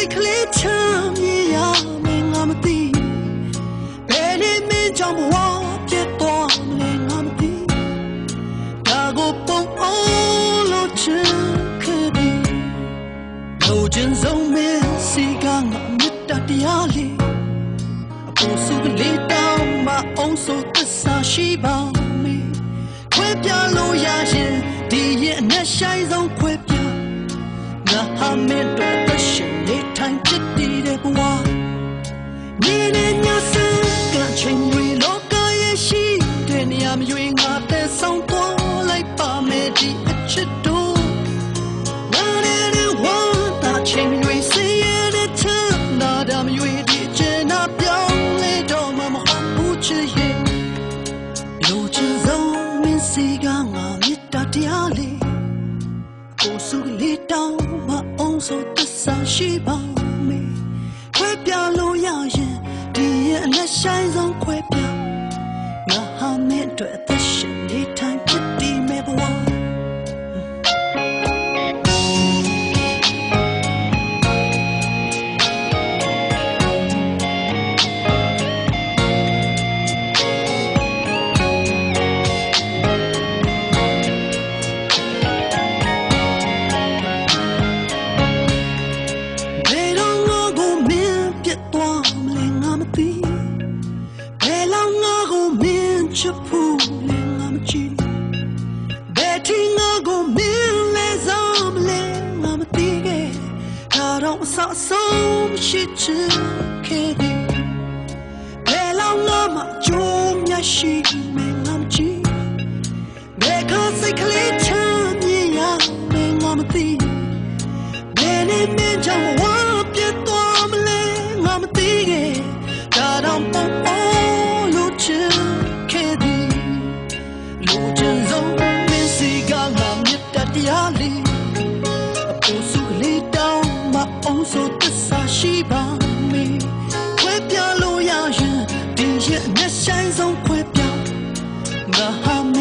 စိတ်ကလေးချမ်းမြေရမယ်ငါမသိဘယ်နေမင်းကြောင့်ဘဝပြတ်သွားမလဲငါမသိဒါကိုပုံအောင်လို့ချင်ခဲ့သည်လိုချင်ဆုံးမင်းစီကငါမြတ်တရားလေးအပေါ်စုကလေးတောင်းမအောင်ဆိုသစ္စာရှိပါမယ်ခွဲပြလို့ရရင်ဒီရဲ့အနဲ့ဆိုင်ဆုံးခွဲပြငါဟာမင်းတို့အရှင်လေးထိုင်ဖြစ်တည်တဲ့ဘဝနေနေညစကချင်းတွေလောကရဲ့ရှိတဲ့နေရာမျိုးငါတဲ့ဆောင်သွားလိုက်ပါမယ်ဒီအချစ်တို့ငါနဲ့ဝမ်းသာချင်းတွေစေရတဲ့ချမ်းသာတမျိုးဒီချင်နာပြောင်းလဲတော့မှမဟုတ်ဘူးချစ်ရဲ့လိုချင်ဆုံးမင်းစီကငါမြတ်တရားလေးကိုစုလေးတောင်းမအောင်ဆိုသစ္စာရှိပါမယ်ခွဲပြလို့ရရင်ဒီရဲ့အလက်ဆိုင်ဆုံးခွဲပြငါဟာမင်းတို့အသက်ရှင်နေထိုင်ဖြစ်တည်မဲ့ဘဝချစ်ဖို့လည်းငါမကြည့်ဘယ်ထင်ငါကိုမင်းလဲစားမလဲငါမသိခဲ့ဒါတော့အဆအဆုံးရှိချင်ခဲ့သည်ဘယ်လောက်ငါမှကြုံရရှိမယ်ငါမကြည့်ဘယ်ခါစိတ်ကလေးချမ်းမြေရမယ်ငါမသိဘယ်နေမင်းကြောင့်ဝမ်းပြတ်သွားမလဲငါမသိခဲ့ဒါတော့ပုံပေါ်လို့ချင်တရားလေးအပေါ်စုလေးတောင်းမအောင်ဆိုသစ္စာရှိပါမယ်ခွဲပြလို့ရရင်ဒီရဲ့အနဲ့ဆိုင်ဆုံးခွဲပြငါဟာမ